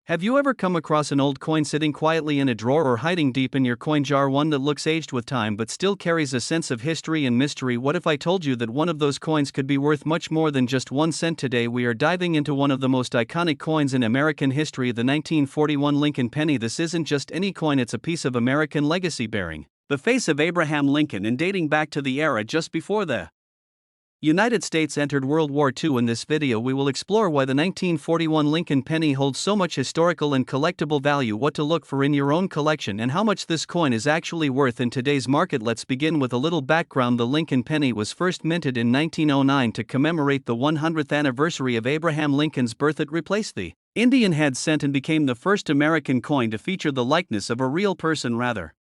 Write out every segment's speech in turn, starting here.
Have you ever come across an old coin sitting quietly in a drawer or hiding deep in your coin jar, one that looks aged with time but still carries a sense of history and mystery? What if I told you that one of those coins could be worth much more than just 1 cent? Today we are diving into one of the most iconic coins in American history, the 1941 Lincoln penny. This isn't just any coin, it's a piece of American legacy bearing the face of Abraham Lincoln and dating back to the era just before the United States entered World War II. In this video we will explore why the 1941 Lincoln penny holds so much historical and collectible value, what to look for in your own collection, and how much this coin is actually worth in today's market. Let's begin with a little background. The Lincoln penny was first minted in 1909 to commemorate the 100th anniversary of Abraham Lincoln's birth. It replaced the Indian head cent and became the first American coin to feature the likeness of a real person rather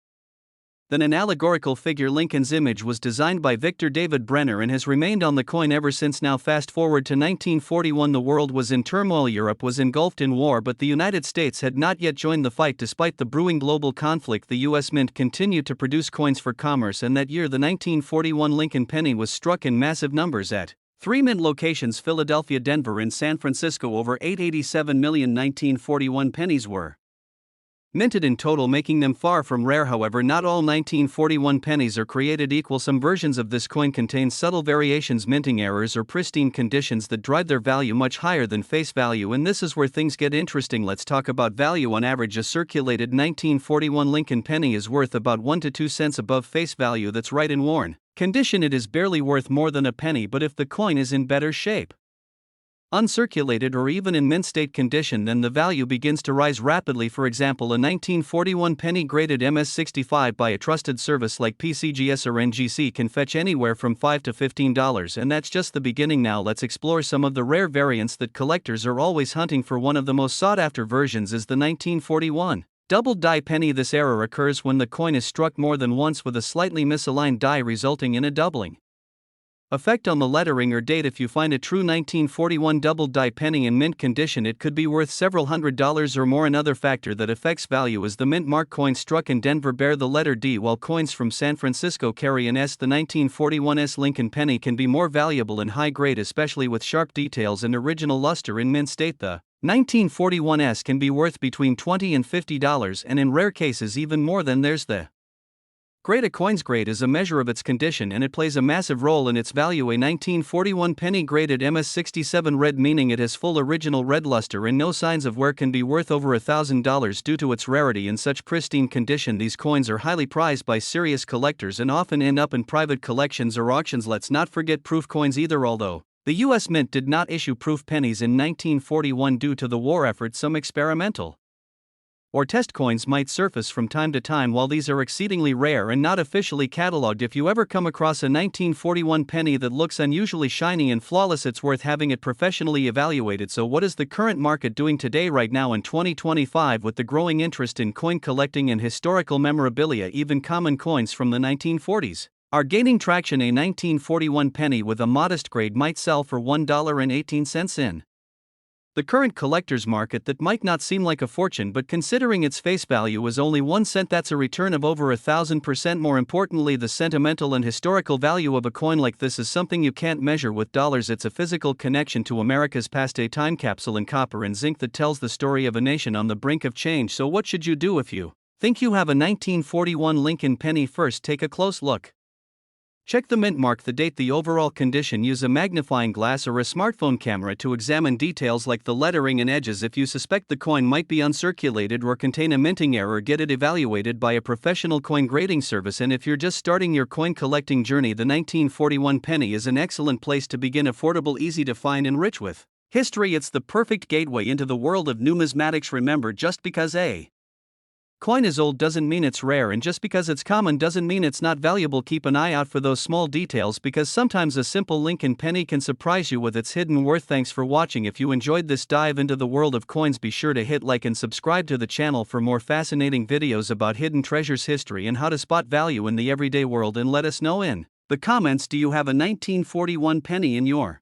than an allegorical figure. Lincoln's image was designed by Victor David Brenner and has remained on the coin ever since. Now fast forward to 1941. The world was in turmoil. Europe was engulfed in war, but the United States had not yet joined the fight. Despite the brewing global conflict, the U.S. Mint continued to produce coins for commerce, and that year the 1941 Lincoln penny was struck in massive numbers at 3 mint locations: Philadelphia, Denver, and San Francisco. Over 887 million 1941 pennies were minted in total, making them far from rare. However, not all 1941 pennies are created equal. Some versions of this coin contain subtle variations, minting errors, or pristine conditions that drive their value much higher than face value, and this is where things get interesting. Let's talk about value. On average, a circulated 1941 Lincoln penny is worth about 1 to 2 cents above face value. That's right. In worn condition it is barely worth more than a penny, but if the coin is in better shape, uncirculated, or even in mint state condition, then the value begins to rise rapidly. For example, a 1941 penny graded MS-65 by a trusted service like PCGS or NGC can fetch anywhere from $5 to $15, and that's just the beginning. Now let's explore some of the rare variants that collectors are always hunting for. One of the most sought-after versions is the 1941 double die penny. This error occurs when the coin is struck more than once with a slightly misaligned die, resulting in a doubling effect on the lettering or date. If you find a true 1941 double die penny in mint condition, it could be worth several $100s or more. Another factor that affects value is the mint mark. Coins struck in Denver bear the letter D, while coins from San Francisco carry an S. The 1941 S Lincoln penny can be more valuable in high grade, especially with sharp details and original luster. In mint state, the 1941 S can be worth between $20 and $50, and in rare cases even more. Then there's the grade. A coin's grade is a measure of its condition, and it plays a massive role in its value. A 1941 penny graded MS-67 red, meaning it has full original red luster and no signs of wear, can be worth over $1,000 due to its rarity and such pristine condition. These coins are highly prized by serious collectors and often end up in private collections or auctions. Let's not forget proof coins either. Although the U.S. Mint did not issue proof pennies in 1941 due to the war effort, some experimental or test coins might surface from time to time. While these are exceedingly rare and not officially cataloged, if you ever come across a 1941 penny that looks unusually shiny and flawless, it's worth having it professionally evaluated. So what is the current market doing today? Right now in 2025, with the growing interest in coin collecting and historical memorabilia, even common coins from the 1940s are gaining traction. A 1941 penny with a modest grade might sell for $1.18 in the current collector's market. That might not seem like a fortune, but considering its face value is only 1 cent, that's a return of over 1,000%. More importantly, the sentimental and historical value of a coin like this is something you can't measure with dollars. It's a physical connection to America's past, a time capsule in copper and zinc that tells the story of a nation on the brink of change. So what should you do if you think you have a 1941 Lincoln penny? First, take a close look. Check the mint mark, the date, the overall condition. Use a magnifying glass or a smartphone camera to examine details like the lettering and edges. If you suspect the coin might be uncirculated or contain a minting error, get it evaluated by a professional coin grading service. And if you're just starting your coin collecting journey, the 1941 penny is an excellent place to begin. Affordable, easy to find, and rich with history, it's the perfect gateway into the world of numismatics. Remember, just because a coin is old doesn't mean it's rare, and just because it's common doesn't mean it's not valuable. Keep an eye out for those small details, because sometimes a simple Lincoln penny can surprise you with its hidden worth. Thanks for watching. If you enjoyed this dive into the world of coins, be sure to hit like and subscribe to the channel for more fascinating videos about hidden treasures, history, and how to spot value in the everyday world. And let us know in the comments, do you have a 1941 penny in your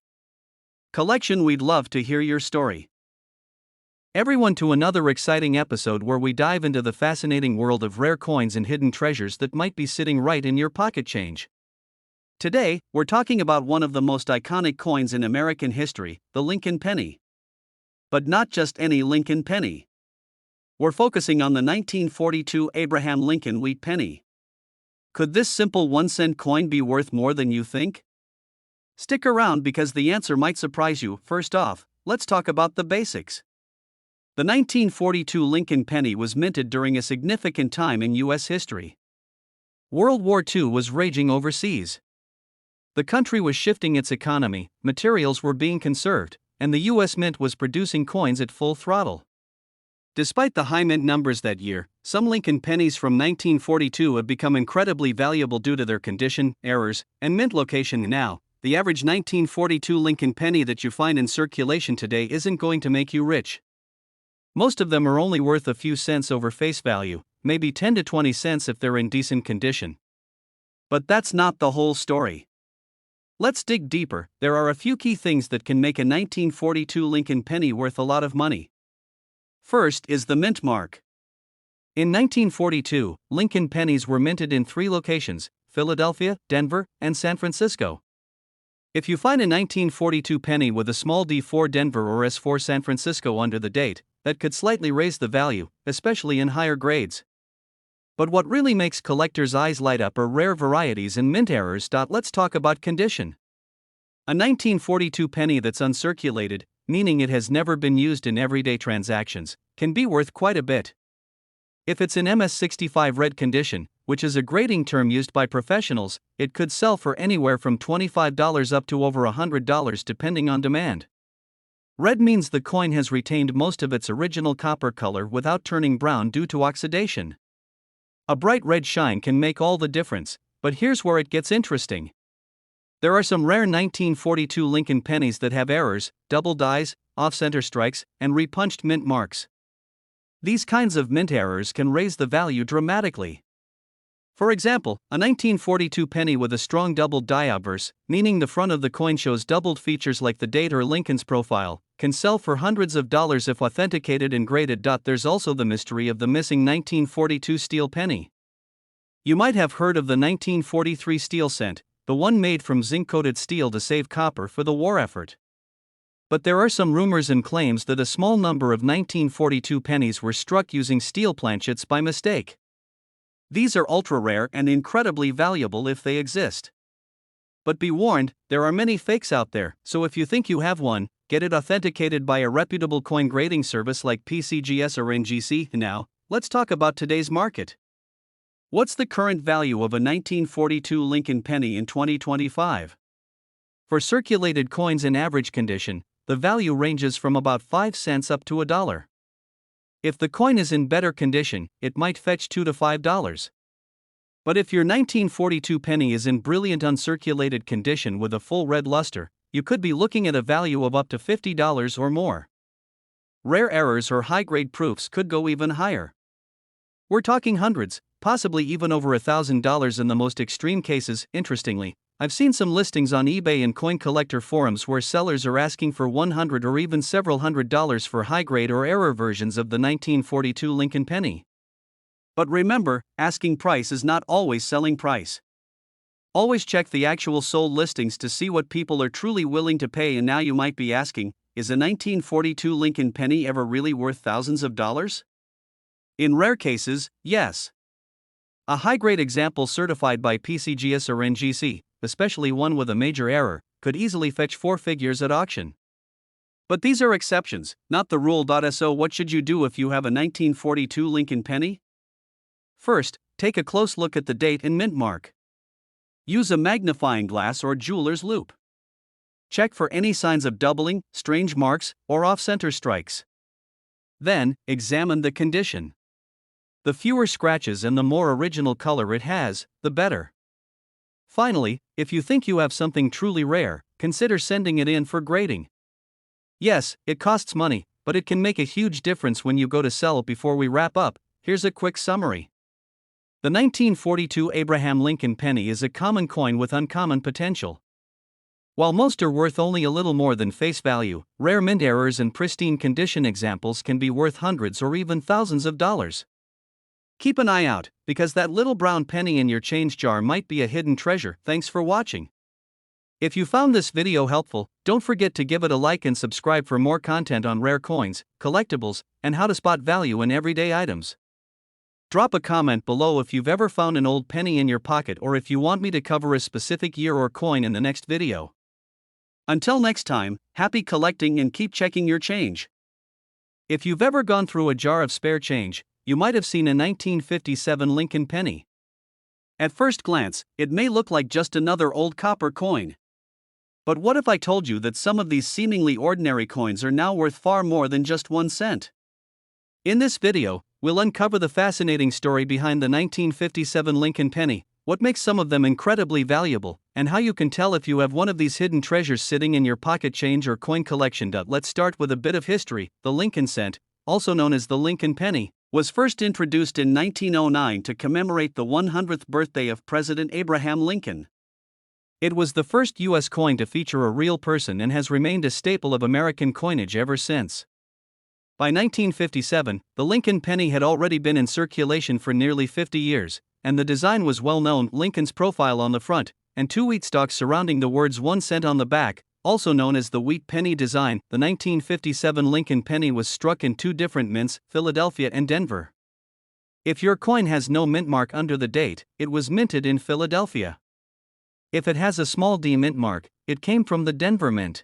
collection? We'd love to hear your story. Everyone, to another exciting episode where we dive into the fascinating world of rare coins and hidden treasures that might be sitting right in your pocket change. Today, we're talking about one of the most iconic coins in American history, the Lincoln penny. But not just any Lincoln penny. We're focusing on the 1942 Abraham Lincoln wheat penny. Could this simple 1-cent coin be worth more than you think? Stick around because the answer might surprise you. First off, let's talk about the basics. The 1942 Lincoln penny was minted during a significant time in U.S. history. World War II was raging overseas. The country was shifting its economy, materials were being conserved, and the U.S. Mint was producing coins at full throttle. Despite the high mint numbers that year, some Lincoln pennies from 1942 have become incredibly valuable due to their condition, errors, and mint location. Now, the average 1942 Lincoln penny that you find in circulation today isn't going to make you rich. Most of them are only worth a few cents over face value, maybe 10 to 20 cents if they're in decent condition. But that's not the whole story. Let's dig deeper. There are a few key things that can make a 1942 Lincoln penny worth a lot of money. First is the mint mark. In 1942, Lincoln pennies were minted in 3 locations: Philadelphia, Denver, and San Francisco. If you find a 1942 penny with a small d for Denver or s for San Francisco under the date, that could slightly raise the value, especially in higher grades. But what really makes collectors' eyes light up are rare varieties and mint errors. Let's talk about condition. A 1942 penny that's uncirculated, meaning it has never been used in everyday transactions, can be worth quite a bit. If it's in MS65 red condition, which is a grading term used by professionals, it could sell for anywhere from $25 up to over $100 depending on demand. Red means the coin has retained most of its original copper color without turning brown due to oxidation. A bright red shine can make all the difference, but here's where it gets interesting. There are some rare 1942 Lincoln pennies that have errors, double dies, off-center strikes, and repunched mint marks. These kinds of mint errors can raise the value dramatically. For example, a 1942 penny with a strong doubled die obverse, meaning the front of the coin shows doubled features like the date or Lincoln's profile, can sell for hundreds of dollars if authenticated and graded. There's also the mystery of the missing 1942 steel penny. You might have heard of the 1943 steel cent, the one made from zinc-coated steel to save copper for the war effort. But there are some rumors and claims that a small number of 1942 pennies were struck using steel planchets by mistake. These are ultra-rare and incredibly valuable if they exist. But be warned, there are many fakes out there, so if you think you have one, get it authenticated by a reputable coin grading service like PCGS or NGC. Now, let's talk about today's market. What's the current value of a 1942 Lincoln penny in 2025? For circulated coins in average condition, the value ranges from about 5 cents up to $1. If the coin is in better condition, it might fetch $2 to $5. But if your 1942 penny is in brilliant uncirculated condition with a full red luster, you could be looking at a value of up to $50 or more. Rare errors or high-grade proofs could go even higher. We're talking hundreds, possibly even over $1,000 in the most extreme cases. Interestingly, I've seen some listings on eBay and coin collector forums where sellers are asking for $100 or even several $100s for high-grade or error versions of the 1942 Lincoln penny. But remember, asking price is not always selling price. Always check the actual sold listings to see what people are truly willing to pay. And now you might be asking, is a 1942 Lincoln penny ever really worth thousands of dollars? In rare cases, yes. A high-grade example certified by PCGS or NGC, especially one with a major error, could easily fetch 4 figures at auction. But these are exceptions, not the rule. So what should you do if you have a 1942 Lincoln penny? First, take a close look at the date and mint mark. Use a magnifying glass or jeweler's loupe. Check for any signs of doubling, strange marks, or off-center strikes. Then, examine the condition. The fewer scratches and the more original color it has, the better. Finally, if you think you have something truly rare, consider sending it in for grading. Yes, it costs money, but it can make a huge difference when you go to sell it. Before we wrap up, here's a quick summary. The 1942 Abraham Lincoln penny is a common coin with uncommon potential. While most are worth only a little more than face value, rare mint errors and pristine condition examples can be worth hundreds or even thousands of dollars. Keep an eye out, because that little brown penny in your change jar might be a hidden treasure. Thanks for watching. If you found this video helpful, don't forget to give it a like and subscribe for more content on rare coins, collectibles, and how to spot value in everyday items. Drop a comment below if you've ever found an old penny in your pocket or if you want me to cover a specific year or coin in the next video. Until next time, happy collecting and keep checking your change. If you've ever gone through a jar of spare change, you might have seen a 1957 Lincoln penny. At first glance, it may look like just another old copper coin. But what if I told you that some of these seemingly ordinary coins are now worth far more than just 1 cent? In this video, we'll uncover the fascinating story behind the 1957 Lincoln penny, what makes some of them incredibly valuable, and how you can tell if you have one of these hidden treasures sitting in your pocket change or coin collection. Let's start with a bit of history. The Lincoln cent, also known as the Lincoln penny, was first introduced in 1909 to commemorate the 100th birthday of President Abraham Lincoln. It was the first U.S. coin to feature a real person and has remained a staple of American coinage ever since. By 1957, the Lincoln penny had already been in circulation for nearly 50 years, and the design was well known. Lincoln's profile on the front, and 2 wheat stalks surrounding the words 1 cent on the back, also known as the wheat penny design. The 1957 Lincoln penny was struck in 2 different mints, Philadelphia and Denver. If your coin has no mint mark under the date, it was minted in Philadelphia. If it has a small D mint mark, it came from the Denver Mint.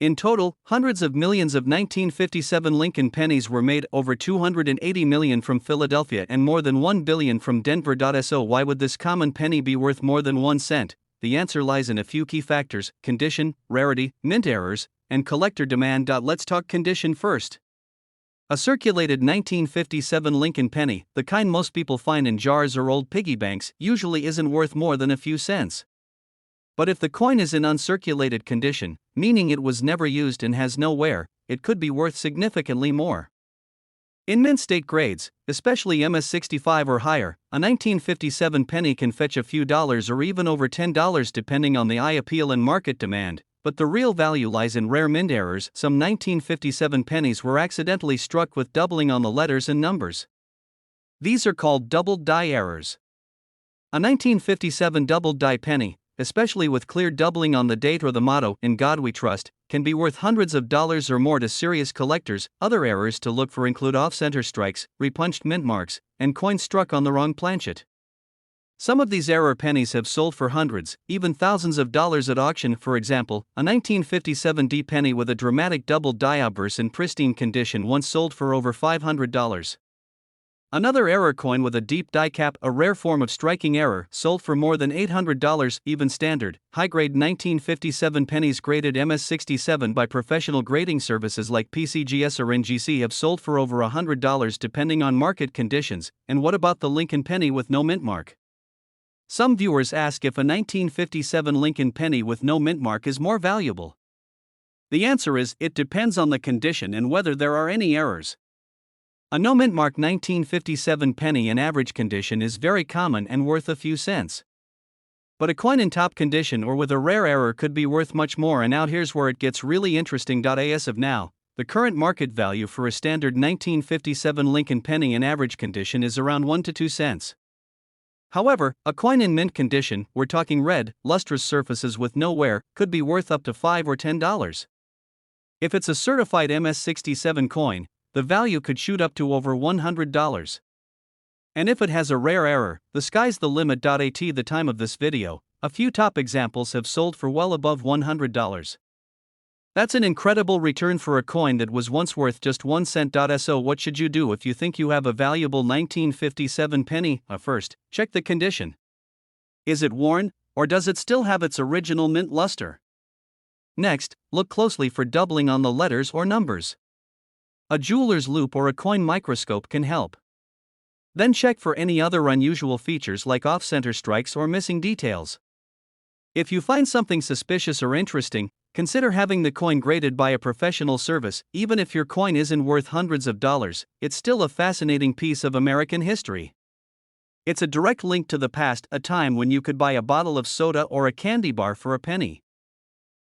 In total, hundreds of millions of 1957 Lincoln pennies were made, over 280 million from Philadelphia and more than 1 billion from Denver. So why would this common penny be worth more than 1 cent? The answer lies in a few key factors: condition, rarity, mint errors, and collector demand. Let's talk condition first. A circulated 1957 Lincoln penny, the kind most people find in jars or old piggy banks, usually isn't worth more than a few cents. But if the coin is in uncirculated condition, meaning it was never used and has no wear, it could be worth significantly more. In mint state grades, especially MS-65 or higher, a 1957 penny can fetch a few dollars or even over $10 depending on the eye appeal and market demand. But the real value lies in rare mint errors. Some 1957 pennies were accidentally struck with doubling on the letters and numbers. These are called doubled die errors. A 1957 doubled die penny, especially with clear doubling on the date or the motto, "In God We Trust," can be worth hundreds of dollars or more to serious collectors. Other errors to look for include off-center strikes, repunched mint marks, and coins struck on the wrong planchet. Some of these error pennies have sold for hundreds, even thousands of dollars at auction. For example, a 1957 D penny with a dramatic double die obverse in pristine condition once sold for over $500. Another error coin with a deep die cap, a rare form of striking error, sold for more than $800. Even standard, high-grade 1957 pennies graded MS-67 by professional grading services like PCGS or NGC have sold for over $100 depending on market conditions. And what about the Lincoln penny with no mint mark? Some viewers ask if a 1957 Lincoln penny with no mint mark is more valuable. The answer is, it depends on the condition and whether there are any errors. A no mint mark 1957 penny in average condition is very common and worth a few cents. But a coin in top condition or with a rare error could be worth much more, and now here's where it gets really interesting. As of now, the current market value for a standard 1957 Lincoln penny in average condition is around 1 to 2 cents. However, a coin in mint condition, we're talking red, lustrous surfaces with no wear, could be worth up to $5 or $10. If it's a certified MS-67 coin, the value could shoot up to over $100. And if it has a rare error, the sky's the limit. At the time of this video, a few top examples have sold for well above $100. That's an incredible return for a coin that was once worth just 1 cent. So what should you do if you think you have a valuable 1957 penny? First, check the condition. Is it worn, or does it still have its original mint luster? Next, look closely for doubling on the letters or numbers. A jeweler's loupe or a coin microscope can help. Then check for any other unusual features like off-center strikes or missing details. If you find something suspicious or interesting, consider having the coin graded by a professional service. Even if your coin isn't worth hundreds of dollars, it's still a fascinating piece of American history. It's a direct link to the past, a time when you could buy a bottle of soda or a candy bar for a penny.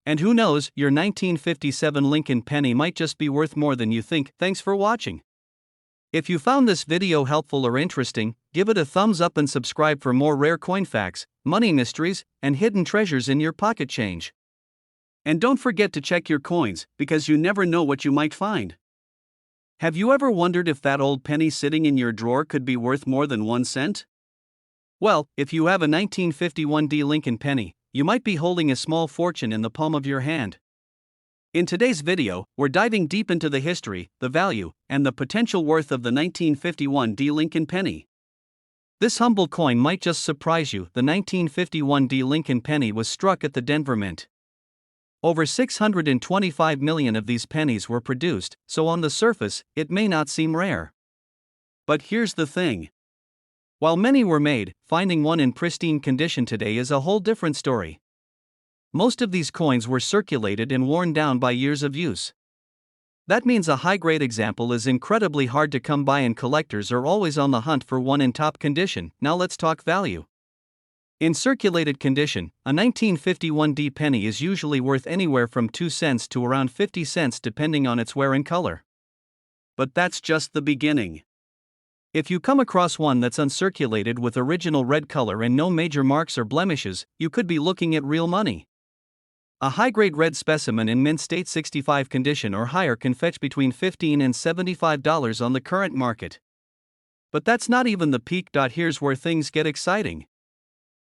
And who knows, your 1957 Lincoln penny might just be worth more than you think. Thanks for watching. If you found this video helpful or interesting, give it a thumbs up and subscribe for more rare coin facts, money mysteries, and hidden treasures in your pocket change. And don't forget to check your coins, because you never know what you might find. Have you ever wondered if that old penny sitting in your drawer could be worth more than 1 cent? Well, if you have a 1951 D Lincoln penny, you might be holding a small fortune in the palm of your hand. In today's video, we're diving deep into the history, the value, and the potential worth of the 1951 D Lincoln penny. This humble coin might just surprise you. The 1951 D Lincoln penny was struck at the Denver Mint. Over 625 million of these pennies were produced, so on the surface, it may not seem rare. But here's the thing. While many were made, finding one in pristine condition today is a whole different story. Most of these coins were circulated and worn down by years of use. That means a high-grade example is incredibly hard to come by, and collectors are always on the hunt for one in top condition. Now let's talk value. In circulated condition, a 1951 D penny is usually worth anywhere from 2 cents to around 50 cents depending on its wear and color. But that's just the beginning. If you come across one that's uncirculated with original red color and no major marks or blemishes, you could be looking at real money. A high-grade red specimen in mint state 65 condition or higher can fetch between $15 and $75 on the current market. But that's not even the peak. Here's where things get exciting.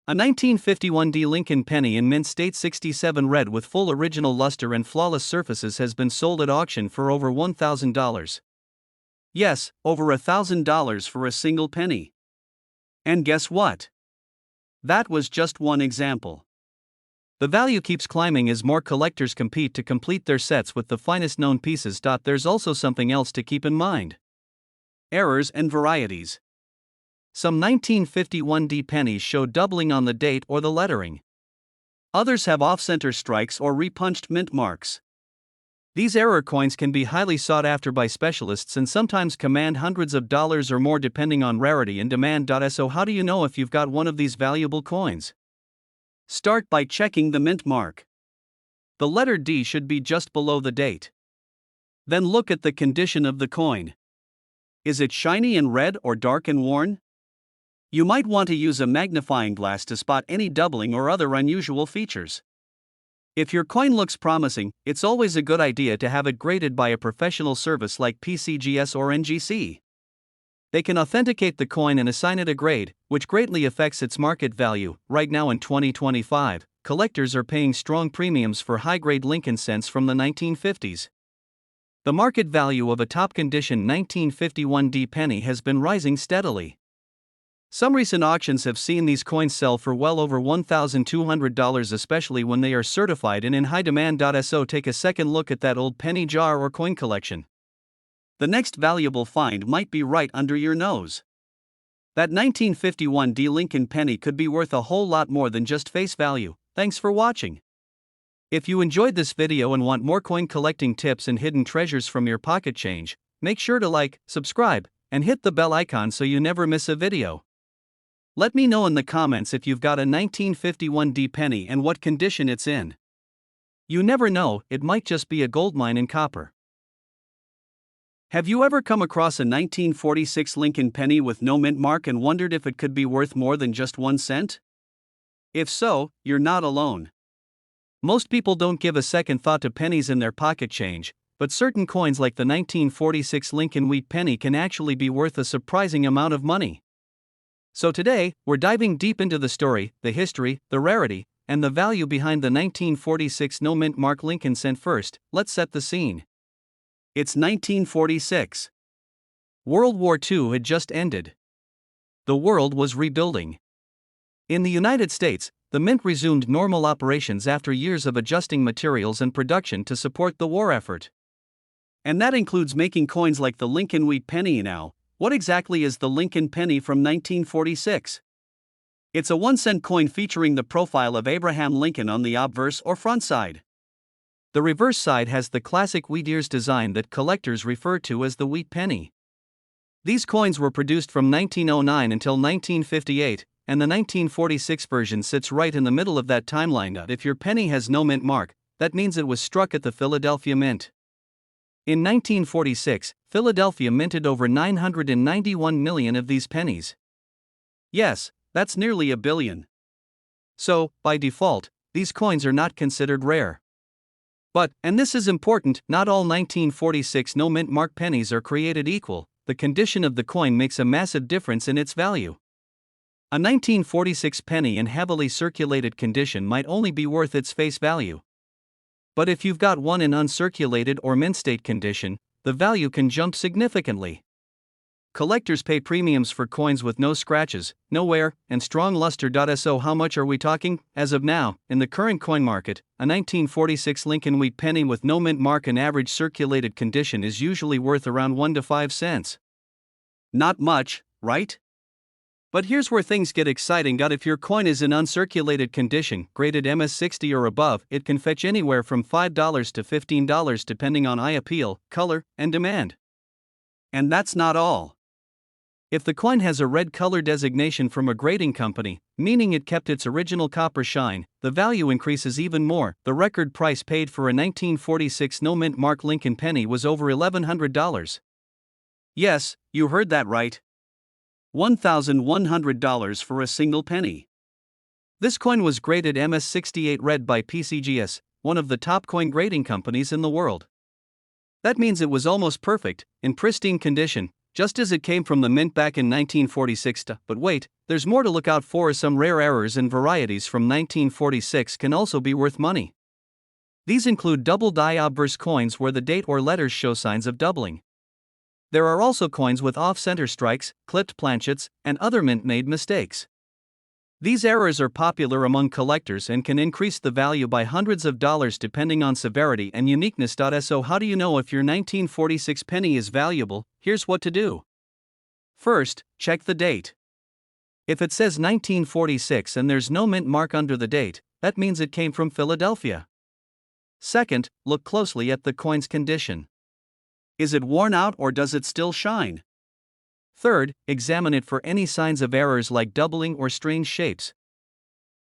A 1951 D Lincoln penny in mint state 67 red with full original luster and flawless surfaces has been sold at auction for over $1,000. Yes, over $1,000 for a single penny. And guess what? That was just one example. The value keeps climbing as more collectors compete to complete their sets with the finest known pieces. There's also something else to keep in mind. Errors and varieties. Some 1951 D pennies show doubling on the date or the lettering. Others have off-center strikes or repunched mint marks. These error coins can be highly sought after by specialists and sometimes command hundreds of dollars or more depending on rarity and demand. So how do you know if you've got one of these valuable coins? Start by checking the mint mark. The letter D should be just below the date. Then look at the condition of the coin. Is it shiny and red or dark and worn? You might want to use a magnifying glass to spot any doubling or other unusual features. If your coin looks promising, it's always a good idea to have it graded by a professional service like PCGS or NGC. They can authenticate the coin and assign it a grade, which greatly affects its market value. Right now in 2025, collectors are paying strong premiums for high-grade Lincoln cents from the 1950s. The market value of a top-condition 1951 D penny has been rising steadily. Some recent auctions have seen these coins sell for well over $1,200, especially when they are certified and in high demand. So take a second look at that old penny jar or coin collection. The next valuable find might be right under your nose. That 1951 D Lincoln penny could be worth a whole lot more than just face value. Thanks for watching. If you enjoyed this video and want more coin collecting tips and hidden treasures from your pocket change, make sure to like, subscribe, and hit the bell icon so you never miss a video. Let me know in the comments if you've got a 1951 D penny and what condition it's in. You never know, it might just be a goldmine in copper. Have you ever come across a 1946 Lincoln penny with no mint mark and wondered if it could be worth more than just 1 cent? If so, you're not alone. Most people don't give a second thought to pennies in their pocket change, but certain coins like the 1946 Lincoln wheat penny can actually be worth a surprising amount of money. So today, we're diving deep into the story, the history, the rarity, and the value behind the 1946 no mint mark Lincoln cent. First, let's set the scene. It's 1946. World War II had just ended. The world was rebuilding. In the United States, the mint resumed normal operations after years of adjusting materials and production to support the war effort. And that includes making coins like the Lincoln wheat penny. Now, what exactly is the Lincoln penny from 1946? It's a 1-cent coin featuring the profile of Abraham Lincoln on the obverse or front side. The reverse side has the classic wheat ears design that collectors refer to as the wheat penny. These coins were produced from 1909 until 1958, and the 1946 version sits right in the middle of that timeline. If your penny has no mint mark, that means it was struck at the Philadelphia Mint. In 1946, Philadelphia minted over 991 million of these pennies. Yes, that's nearly a billion. So, by default, these coins are not considered rare. But, and this is important, not all 1946 no-mint mark pennies are created equal. The condition of the coin makes a massive difference in its value. A 1946 penny in heavily circulated condition might only be worth its face value. But if you've got one in uncirculated or mint state condition, the value can jump significantly. Collectors pay premiums for coins with no scratches, no wear, and strong luster. So how much are we talking? As of now, in the current coin market, a 1946 Lincoln wheat penny with no mint mark in average circulated condition is usually worth around 1 to 5 cents. Not much, right? But here's where things get exciting. If your coin is in uncirculated condition, graded MS60 or above, it can fetch anywhere from $5 to $15 depending on eye appeal, color, and demand. And that's not all. If the coin has a red color designation from a grading company, meaning it kept its original copper shine, the value increases even more. The record price paid for a 1946 no-mint mark Lincoln penny was over $1,100. Yes, you heard that right. $1,100 for a single penny. This coin was graded MS68 red by PCGS, one of the top coin grading companies in the world. That means it was almost perfect, in pristine condition, just as it came from the mint back in 1946. But wait, there's more to look out for. Some rare errors and varieties from 1946 can also be worth money. These include double die obverse coins where the date or letters show signs of doubling. There are also coins with off-center strikes, clipped planchets, and other mint-made mistakes. These errors are popular among collectors and can increase the value by hundreds of dollars depending on severity and uniqueness. So how do you know if your 1946 penny is valuable? Here's what to do. First, check the date. If it says 1946 and there's no mint mark under the date, that means it came from Philadelphia. Second, look closely at the coin's condition. Is it worn out or does it still shine? Third, examine it for any signs of errors like doubling or strange shapes.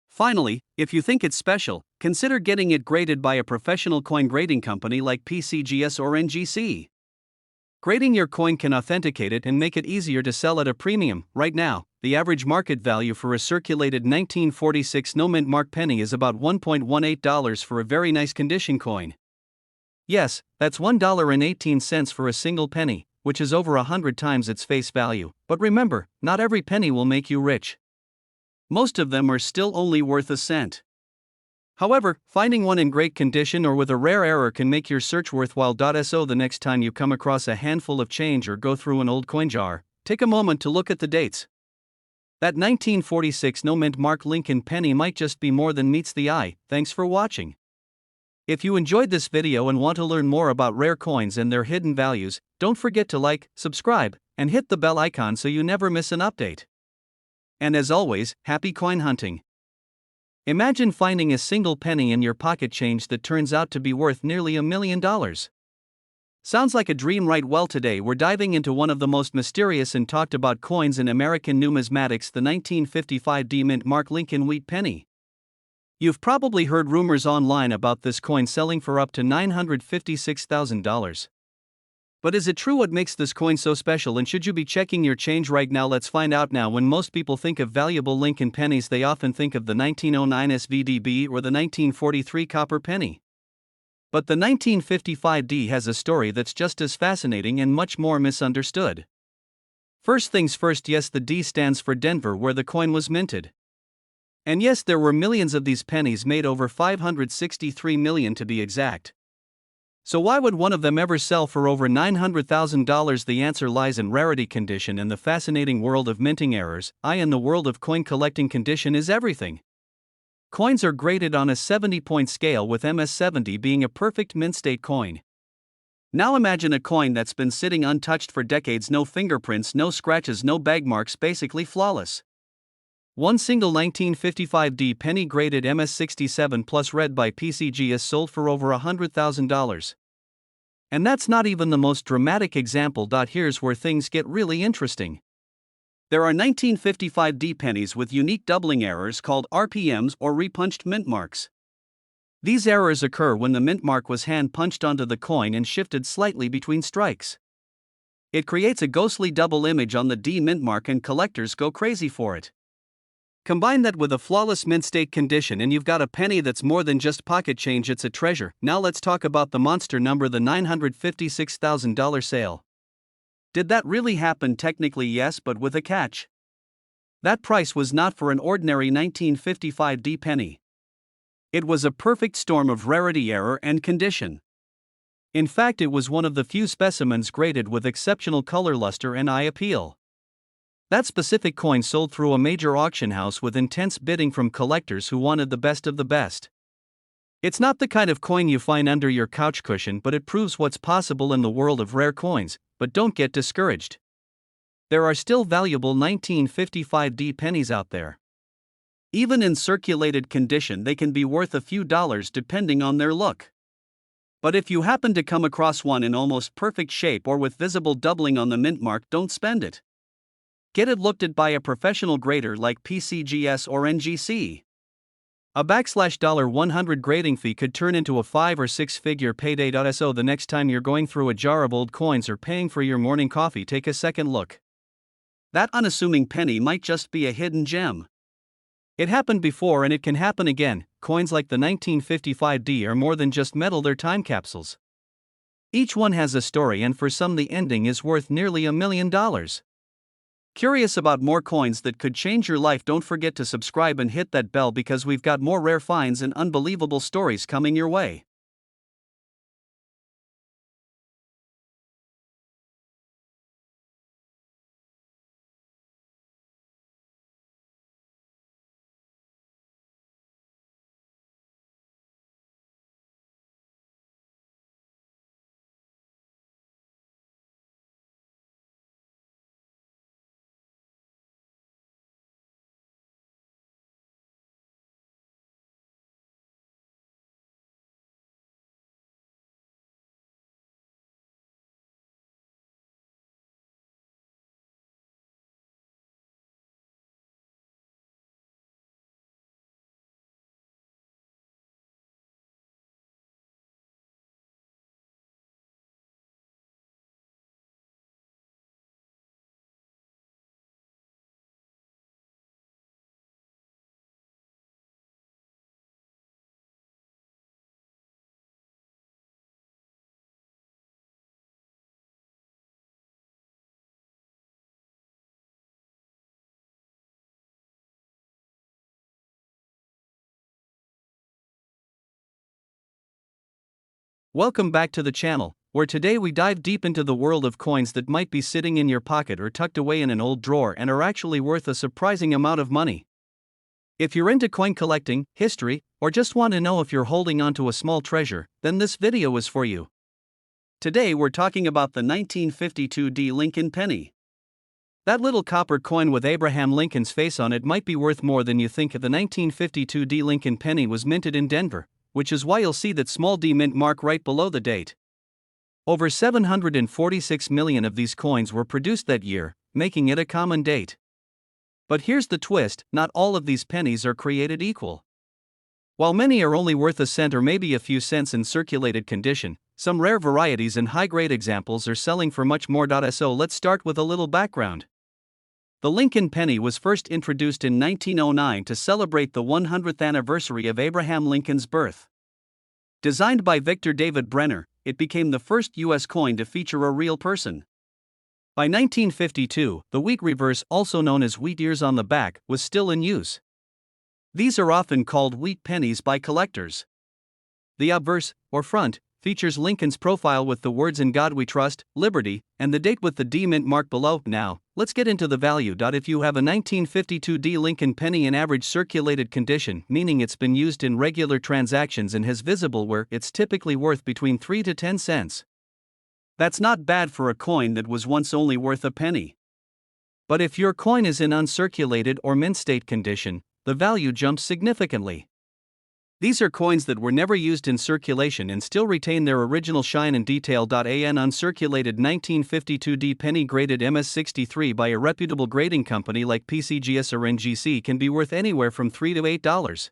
Finally, if you think it's special, consider getting it graded by a professional coin grading company like PCGS or NGC. Grading your coin can authenticate it and make it easier to sell at a premium. Right now, the average market value for a circulated 1946 no-mint mark penny is about $1.18 for a very nice condition coin. Yes, that's $1.18 for a single penny, which is over 100 times its face value. But remember, not every penny will make you rich. Most of them are still only worth a cent. However, finding one in great condition or with a rare error can make your search worthwhile. So the next time you come across a handful of change or go through an old coin jar, take a moment to look at the dates. That 1946 no-mint mark Lincoln penny might just be more than meets the eye. Thanks for watching. If you enjoyed this video and want to learn more about rare coins and their hidden values, don't forget to like, subscribe, and hit the bell icon so you never miss an update. And as always, happy coin hunting. Imagine finding a single penny in your pocket change that turns out to be worth nearly $1 million. Sounds like a dream, right? Well, today we're diving into one of the most mysterious and talked about coins in American numismatics, the 1955 mint mark Lincoln wheat penny. You've probably heard rumors online about this coin selling for up to $956,000. But is it true? What makes this coin so special, and should you be checking your change right now? Let's find out now. When most people think of valuable Lincoln pennies, they often think of the 1909 SVDB or the 1943 copper penny. But the 1955D has a story that's just as fascinating and much more misunderstood. First things first, yes, the D stands for Denver, where the coin was minted. And yes, there were millions of these pennies made, over 563 million to be exact. So why would one of them ever sell for over $900,000? The answer lies in rarity condition and the fascinating world of minting errors. In the world of coin collecting, condition is everything. Coins are graded on a 70-point scale, with MS70 being a perfect mint state coin. Now imagine a coin that's been sitting untouched for decades, no fingerprints, no scratches, no bag marks, basically flawless. One single 1955D penny graded MS67 plus red by PCGS sold for over $100,000. And that's not even the most dramatic example. Here's where things get really interesting. There are 1955D pennies with unique doubling errors called RPMs or repunched mint marks. These errors occur when the mint mark was hand punched onto the coin and shifted slightly between strikes. It creates a ghostly double image on the D mint mark and collectors go crazy for it. Combine that with a flawless mint state condition and you've got a penny that's more than just pocket change, it's a treasure. Now let's talk about the monster number, the $956,000 sale. Did that really happen? Technically yes, but with a catch. That price was not for an ordinary 1955 D penny. It was a perfect storm of rarity, error, and condition. In fact, it was one of the few specimens graded with exceptional color luster and eye appeal. That specific coin sold through a major auction house with intense bidding from collectors who wanted the best of the best. It's not the kind of coin you find under your couch cushion, but it proves what's possible in the world of rare coins. But don't get discouraged. There are still valuable 1955 D pennies out there. Even in circulated condition, they can be worth a few dollars depending on their look. But if you happen to come across one in almost perfect shape or with visible doubling on the mint mark, don't spend it. Get it looked at by a professional grader like PCGS or NGC. A $100 grading fee could turn into a 5 or 6 figure payday. So the next time you're going through a jar of old coins or paying for your morning coffee, take a second look. That unassuming penny might just be a hidden gem. It happened before and it can happen again. Coins like the 1955 D are more than just metal, they're time capsules. Each one has a story, and for some the ending is worth nearly $1 million. Curious about more coins that could change your life? Don't forget to subscribe and hit that bell because we've got more rare finds and unbelievable stories coming your way. Welcome back to the channel, where today we dive deep into the world of coins that might be sitting in your pocket or tucked away in an old drawer and are actually worth a surprising amount of money. If you're into coin collecting, history, or just want to know if you're holding onto a small treasure, then this video is for you. Today we're talking about the 1952 D Lincoln penny. That little copper coin with Abraham Lincoln's face on it might be worth more than you think. The 1952 D Lincoln penny was minted in Denver, which is why you'll see that small D mint mark right below the date. Over 746 million of these coins were produced that year, making it a common date. But here's the twist: not all of these pennies are created equal. While many are only worth a cent or maybe a few cents in circulated condition, some rare varieties and high-grade examples are selling for much more. So let's start with a little background. The Lincoln penny was first introduced in 1909 to celebrate the 100th anniversary of Abraham Lincoln's birth. Designed by Victor David Brenner, it became the first U.S. coin to feature a real person. By 1952, the wheat reverse, also known as wheat ears on the back, was still in use. These are often called wheat pennies by collectors. The obverse, or front, features Lincoln's profile with the words "In God We Trust," "Liberty," and the date with the D mint mark below. Now, let's get into the value. If you have a 1952 D Lincoln penny in average circulated condition, meaning it's been used in regular transactions and has visible wear, it's typically worth between 3 to 10 cents. That's not bad for a coin that was once only worth a penny. But if your coin is in uncirculated or mint state condition, the value jumps significantly. These are coins that were never used in circulation and still retain their original shine and detail. An uncirculated 1952 D penny graded MS63 by a reputable grading company like PCGS or NGC can be worth anywhere from $3 to $8.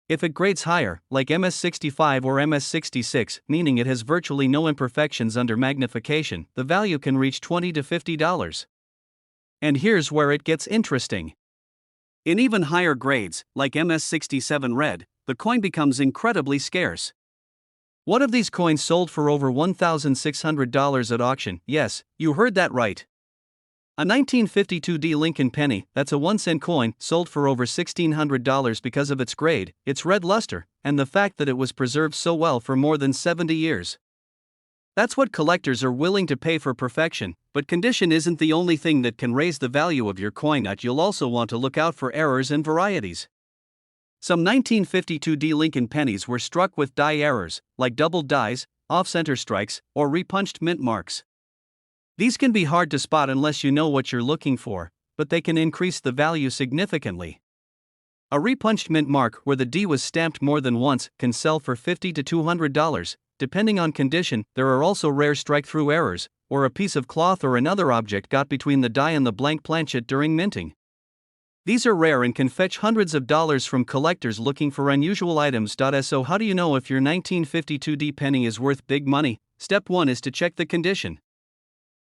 If it grades higher, like MS65 or MS66, meaning it has virtually no imperfections under magnification, the value can reach $20 to $50. And here's where it gets interesting. In even higher grades, like MS67 Red, the coin becomes incredibly scarce. One of these coins sold for over $1,600 at auction. Yes, you heard that right. A 1952D Lincoln penny, that's a 1-cent coin, sold for over $1,600 because of its grade, its red luster, and the fact that it was preserved so well for more than 70 years. That's what collectors are willing to pay for perfection, but condition isn't the only thing that can raise the value of your coin. You'll also want to look out for errors and varieties. Some 1952D Lincoln pennies were struck with die errors, like doubled dies, off-center strikes, or repunched mint marks. These can be hard to spot unless you know what you're looking for, but they can increase the value significantly. A repunched mint mark where the D was stamped more than once can sell for $50 to $200, depending on condition. There are also rare strike-through errors, or a piece of cloth or another object got between the die and the blank planchet during minting. These are rare and can fetch hundreds of dollars from collectors looking for unusual items. So how do you know if your 1952D penny is worth big money? Step 1 is to check the condition.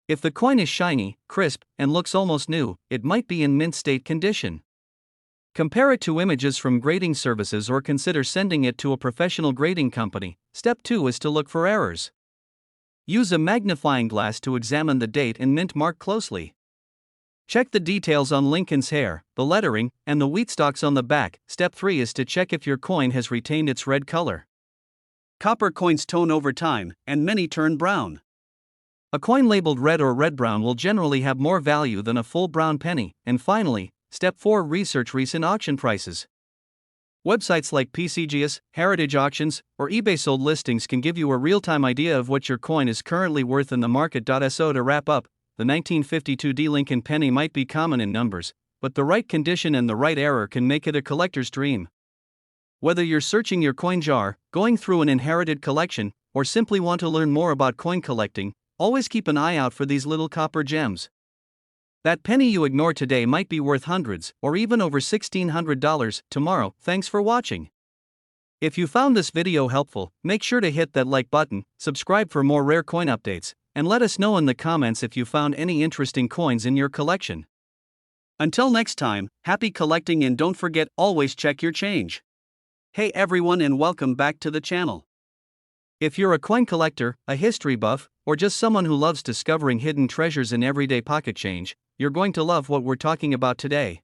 If the coin is shiny, crisp, and looks almost new, it might be in mint state condition. Compare it to images from grading services or consider sending it to a professional grading company. Step 2 is to look for errors. Use a magnifying glass to examine the date and mint mark closely. Check the details on Lincoln's hair, the lettering, and the wheat stalks on the back. Step 3 is to check if your coin has retained its red color. Copper coins tone over time, and many turn brown. A coin labeled red or red-brown will generally have more value than a full brown penny. And finally, Step 4, research recent auction prices. Websites like PCGS, Heritage Auctions, or eBay sold listings can give you a real-time idea of what your coin is currently worth in the market. So to wrap up, the 1952D Lincoln penny might be common in numbers, but the right condition and the right error can make it a collector's dream. Whether you're searching your coin jar, going through an inherited collection, or simply want to learn more about coin collecting, always keep an eye out for these little copper gems. That penny you ignore today might be worth hundreds, or even over $1,600 tomorrow. Thanks for watching. If you found this video helpful, make sure to hit that like button, subscribe for more rare coin updates, and let us know in the comments if you found any interesting coins in your collection. Until next time, happy collecting, and don't forget, always check your change. Hey everyone, and welcome back to the channel. If you're a coin collector, a history buff, or just someone who loves discovering hidden treasures in everyday pocket change, you're going to love what we're talking about today.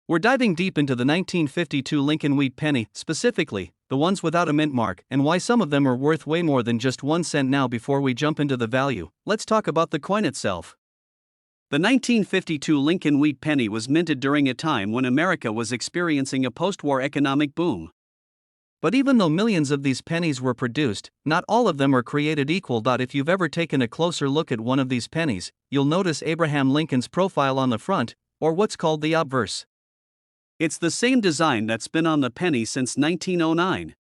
We're diving deep into the 1952 Lincoln wheat penny, specifically, the ones without a mint mark, and why some of them are worth way more than just 1 cent. Now, before we jump into the value, let's talk about the coin itself. The 1952 Lincoln wheat penny was minted during a time when America was experiencing a post-war economic boom. But even though millions of these pennies were produced, not all of them are created equal. If you've ever taken a closer look at one of these pennies, you'll notice Abraham Lincoln's profile on the front, or what's called the obverse. It's the same design that's been on the penny since 1909.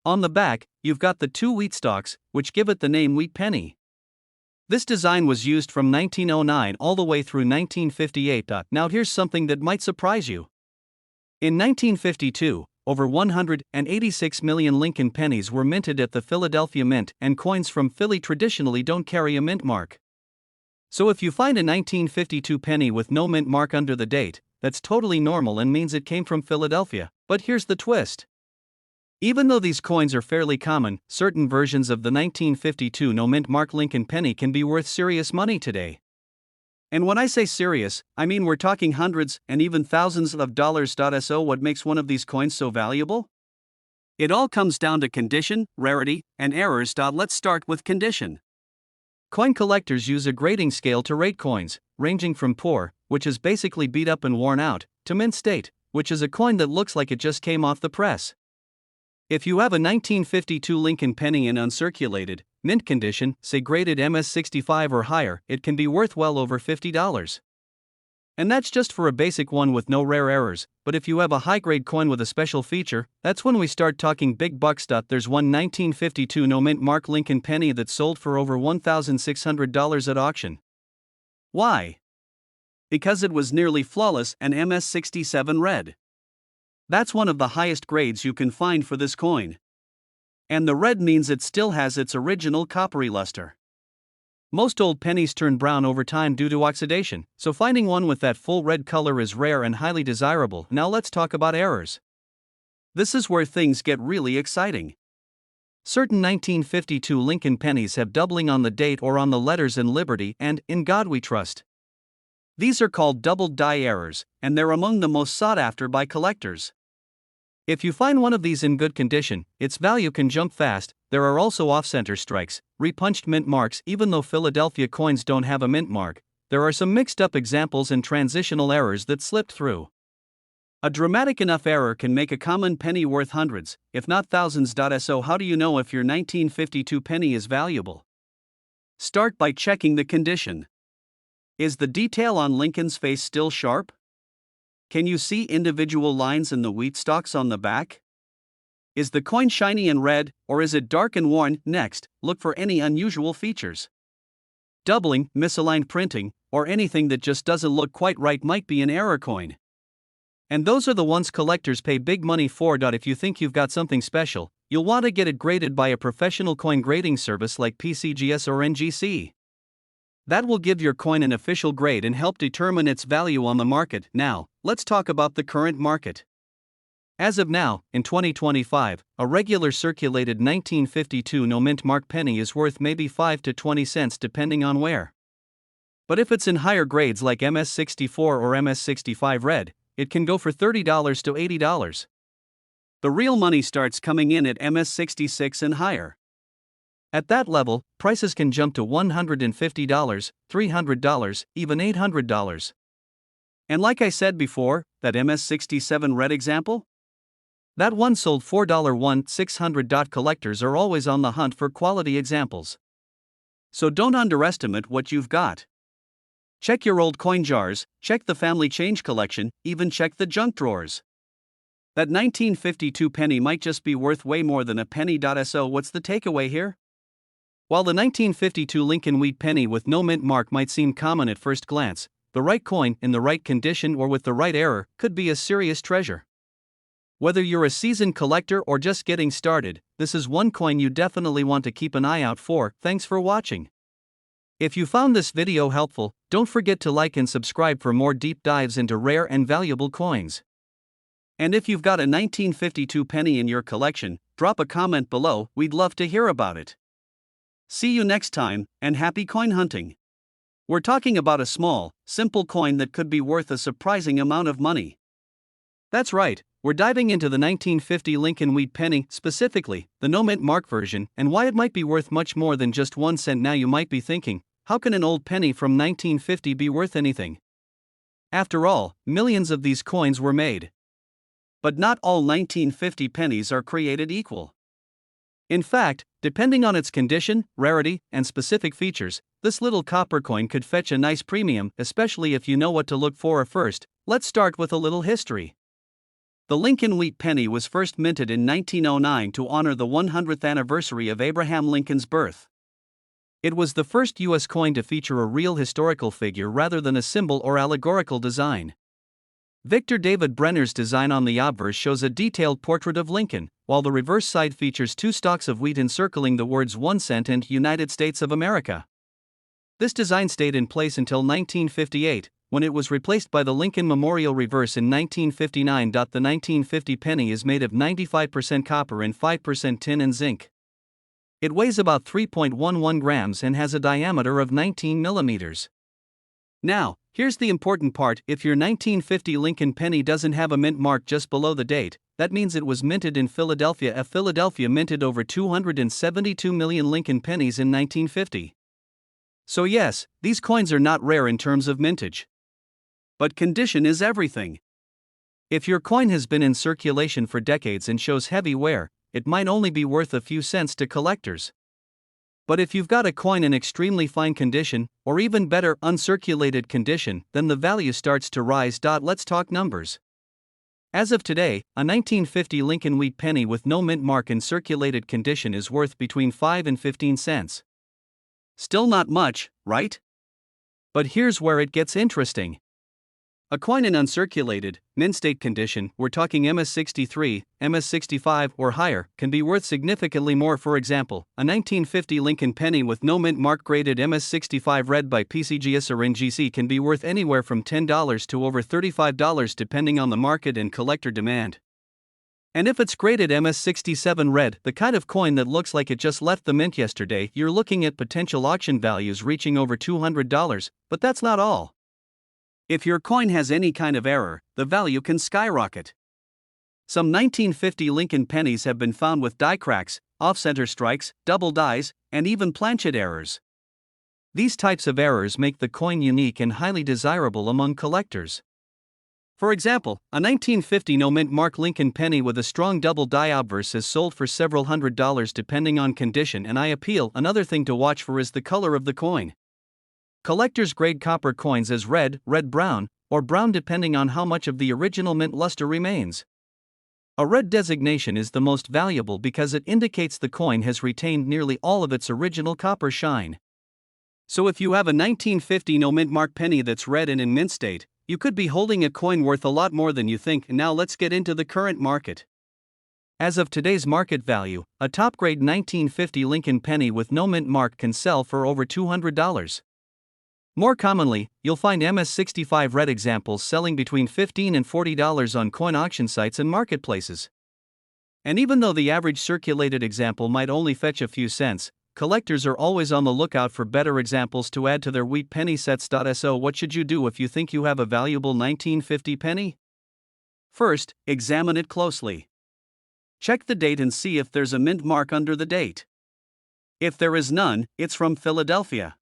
On the back, you've got the 2 wheat stalks, which give it the name wheat penny. This design was used from 1909 all the way through 1958. Now here's something that might surprise you. In 1952, over 186 million Lincoln pennies were minted at the Philadelphia Mint, and coins from Philly traditionally don't carry a mint mark. So if you find a 1952 penny with no mint mark under the date, that's totally normal and means it came from Philadelphia. But here's the twist. Even though these coins are fairly common, certain versions of the 1952 no mint mark Lincoln penny can be worth serious money today. And when I say serious, I mean we're talking hundreds and even thousands of dollars. So what makes one of these coins so valuable? It all comes down to condition, rarity, and errors. Let's start with condition. Coin collectors use a grading scale to rate coins, ranging from poor, which is basically beat up and worn out, to mint state, which is a coin that looks like it just came off the press. If you have a 1952 Lincoln penny in uncirculated, mint condition, say graded MS65 or higher, it can be worth well over $50. And that's just for a basic one with no rare errors, but if you have a high-grade coin with a special feature, that's when we start talking big bucks. There's one 1952 no mint mark Lincoln penny that sold for over $1,600 at auction. Why? Because it was nearly flawless and MS67 red. That's one of the highest grades you can find for this coin. And the red means it still has its original coppery luster. Most old pennies turn brown over time due to oxidation, so finding one with that full red color is rare and highly desirable. Now let's talk about errors. This is where things get really exciting. Certain 1952 Lincoln pennies have doubling on the date or on the letters in Liberty and In God We Trust. These are called doubled die errors, and they're among the most sought after by collectors. If you find one of these in good condition, its value can jump fast. There are also off-center strikes, repunched mint marks. Even though Philadelphia coins don't have a mint mark, there are some mixed-up examples and transitional errors that slipped through. A dramatic enough error can make a common penny worth hundreds, if not thousands. So how do you know if your 1952 penny is valuable? Start by checking the condition. Is the detail on Lincoln's face still sharp? Can you see individual lines in the wheat stalks on the back? Is the coin shiny and red, or is it dark and worn? Next, look for any unusual features. Doubling, misaligned printing, or anything that just doesn't look quite right might be an error coin. And those are the ones collectors pay big money for. If you think you've got something special, you'll want to get it graded by a professional coin grading service like PCGS or NGC. That will give your coin an official grade and help determine its value on the market. Now, let's talk about the current market. As of now, in 2025, a regular circulated 1952 no mint mark penny is worth maybe 5 to 20 cents depending on where. But if it's in higher grades like MS64 or MS65 red, it can go for $30 to $80. The real money starts coming in at MS66 and higher. At that level, prices can jump to $150, $300, even $800. And like I said before, that MS67 red example? That one sold $4.600. Collectors are always on the hunt for quality examples. So don't underestimate what you've got. Check your old coin jars, check the family change collection, even check the junk drawers. That 1952 penny might just be worth way more than a penny. So what's the takeaway here? While the 1952 Lincoln wheat penny with no mint mark might seem common at first glance, the right coin, in the right condition or with the right error, could be a serious treasure. Whether you're a seasoned collector or just getting started, this is one coin you definitely want to keep an eye out for. Thanks for watching. If you found this video helpful, don't forget to like and subscribe for more deep dives into rare and valuable coins. And if you've got a 1952 penny in your collection, drop a comment below. We'd love to hear about it. See you next time, and happy coin hunting. We're talking about a small, simple coin that could be worth a surprising amount of money. That's right, we're diving into the 1950 Lincoln wheat penny, specifically the no mint mark version, and why it might be worth much more than just 1 cent. Now you might be thinking, how can an old penny from 1950 be worth anything? After all, millions of these coins were made. But not all 1950 pennies are created equal. In fact, depending on its condition, rarity, and specific features, this little copper coin could fetch a nice premium, especially if you know what to look for. First, let's start with a little history. The Lincoln wheat penny was first minted in 1909 to honor the 100th anniversary of Abraham Lincoln's birth. It was the first U.S. coin to feature a real historical figure rather than a symbol or allegorical design. Victor David Brenner's design on the obverse shows a detailed portrait of Lincoln, while the reverse side features 2 stalks of wheat encircling the words 1 cent and United States of America. This design stayed in place until 1958, when it was replaced by the Lincoln Memorial reverse in 1959. The 1950 penny is made of 95% copper and 5% tin and zinc. It weighs about 3.11 grams and has a diameter of 19 millimeters. Now, here's the important part. If your 1950 Lincoln penny doesn't have a mint mark just below the date, that means it was minted in Philadelphia. Philadelphia minted over 272 million Lincoln pennies in 1950. So yes, these coins are not rare in terms of mintage. But condition is everything. If your coin has been in circulation for decades and shows heavy wear, it might only be worth a few cents to collectors. But if you've got a coin in extremely fine condition, or even better, uncirculated condition, then the value starts to rise. Let's talk numbers. As of today, a 1950 Lincoln wheat penny with no mint mark in circulated condition is worth between 5 and 15 cents. Still not much, right? But here's where it gets interesting. A coin in uncirculated, mint state condition, we're talking MS63, MS65 or higher, can be worth significantly more. For example, a 1950 Lincoln penny with no mint mark graded MS65 read by PCGS or NGC can be worth anywhere from $10 to over $35 depending on the market and collector demand. And if it's graded MS67 red, the kind of coin that looks like it just left the mint yesterday, you're looking at potential auction values reaching over $200, but that's not all. If your coin has any kind of error, the value can skyrocket. Some 1950 Lincoln pennies have been found with die cracks, off-center strikes, double dies, and even planchet errors. These types of errors make the coin unique and highly desirable among collectors. For example, a 1950 no-mint mark Lincoln penny with a strong double die obverse is sold for several $100s depending on condition and eye appeal. Another thing to watch for is the color of the coin. Collectors grade copper coins as red, red-brown, or brown depending on how much of the original mint luster remains. A red designation is the most valuable because it indicates the coin has retained nearly all of its original copper shine. So if you have a 1950 no-mint mark penny that's red and in mint state, you could be holding a coin worth a lot more than you think. Now let's get into the current market. As of today's market value, a top-grade 1950 Lincoln penny with no mint mark can sell for over $200. More commonly, you'll find MS65 red examples selling between $15 and $40 on coin auction sites and marketplaces. And even though the average circulated example might only fetch a few cents, collectors are always on the lookout for better examples to add to their wheat penny sets. So what should you do if you think you have a valuable 1950 penny? First, examine it closely. Check the date and see if there's a mint mark under the date. If there is none, it's from Philadelphia.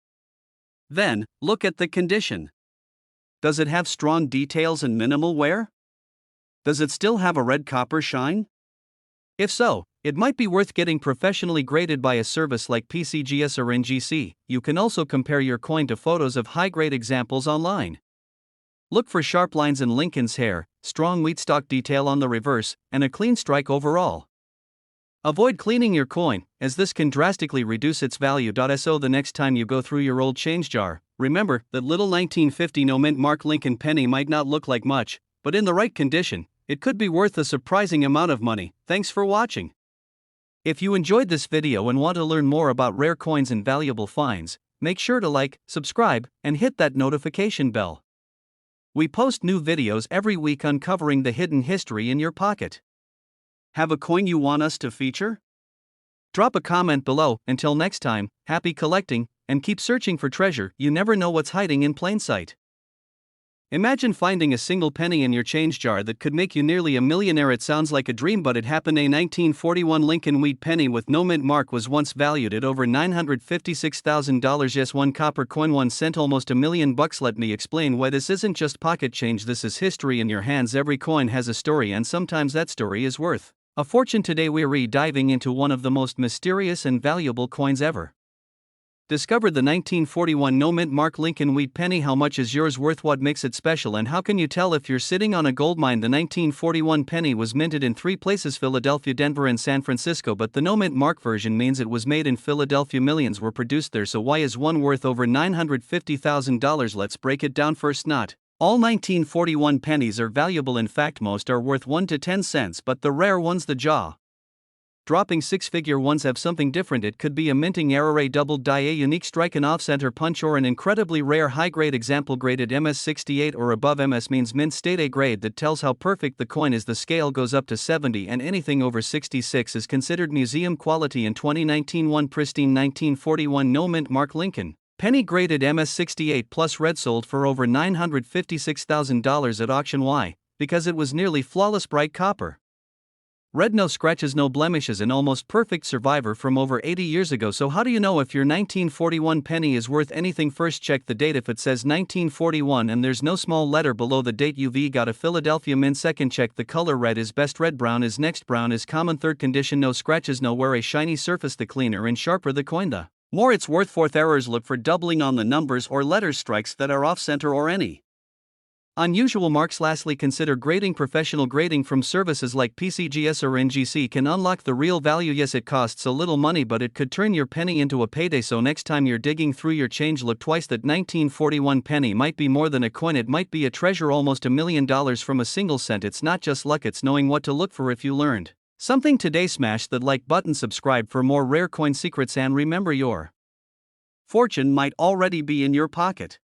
Then, look at the condition. Does it have strong details and minimal wear? Does it still have a red copper shine? If so, it might be worth getting professionally graded by a service like PCGS or NGC. You can also compare your coin to photos of high-grade examples online. Look for sharp lines in Lincoln's hair, strong wheat stock detail on the reverse, and a clean strike overall. Avoid cleaning your coin, as this can drastically reduce its value. So the next time you go through your old change jar, remember that little 1950 no mint mark Lincoln penny might not look like much, but in the right condition, it could be worth a surprising amount of money. Thanks for watching. If you enjoyed this video and want to learn more about rare coins and valuable finds, make sure to like, subscribe, and hit that notification bell. We post new videos every week uncovering the hidden history in your pocket. Have a coin you want us to feature? Drop a comment below. Until next time, happy collecting, and keep searching for treasure. You never know what's hiding in plain sight. Imagine finding a single penny in your change jar that could make you nearly a millionaire. It sounds like a dream, but it happened. A 1941 Lincoln wheat penny with no mint mark was once valued at over $956,000. Yes, one copper coin, 1 cent, almost $1 million. Let me explain why this isn't just pocket change. This is history in your hands. Every coin has a story, and sometimes that story is worth a fortune. Today we're diving into one of the most mysterious and valuable coins ever. Discover the 1941 no mint mark Lincoln wheat penny. How much is yours worth? What makes it special? And how can you tell if you're sitting on a gold mine? The 1941 penny was minted in 3 places: Philadelphia, Denver, and San Francisco, but the no mint mark version means it was made in Philadelphia. Millions were produced there, so why is one worth over $950,000? Let's break it down. First, not all 1941 pennies are valuable. In fact, most are worth 1 to 10 cents, but the rare ones, the jaw-dropping 6-figure ones, have something different. It could be a minting error, a double die, a unique strike, an off-center punch, or an incredibly rare high-grade example graded MS68 or above. MS means mint state, a grade that tells how perfect the coin is. The scale goes up to 70, and anything over 66 is considered museum quality. In 2019, one pristine 1941 no mint mark Lincoln penny graded MS68 plus red sold for over $956,000 at auction. Why? Because it was nearly flawless bright copper red, no scratches, no blemishes, an almost perfect survivor from over 80 years ago. So how do you know if your 1941 penny is worth anything? First, check the date. If it says 1941 and there's no small letter below the date, you've got a Philadelphia mint. Second, check the color. Red is best, red. Brown is next. Brown is common. Third, condition: no scratches, no wear, a shiny surface. The cleaner and sharper the coin, the more it's worth. Fourth, errors: look for doubling on the numbers or letter strikes that are off center or any Unusual marks. Lastly, consider grading. Professional grading from services like PCGS or NGC can unlock the real value. Yes, it costs a little money, but it could turn your penny into a payday. So next time you're digging through your change, look twice. That 1941 penny might be more than a coin, it might be a treasure, almost $1 million from a single cent. It's not just luck, it's knowing what to look for. If you learned something today, smash that like button, subscribe for more rare coin secrets, and remember, your fortune might already be in your pocket.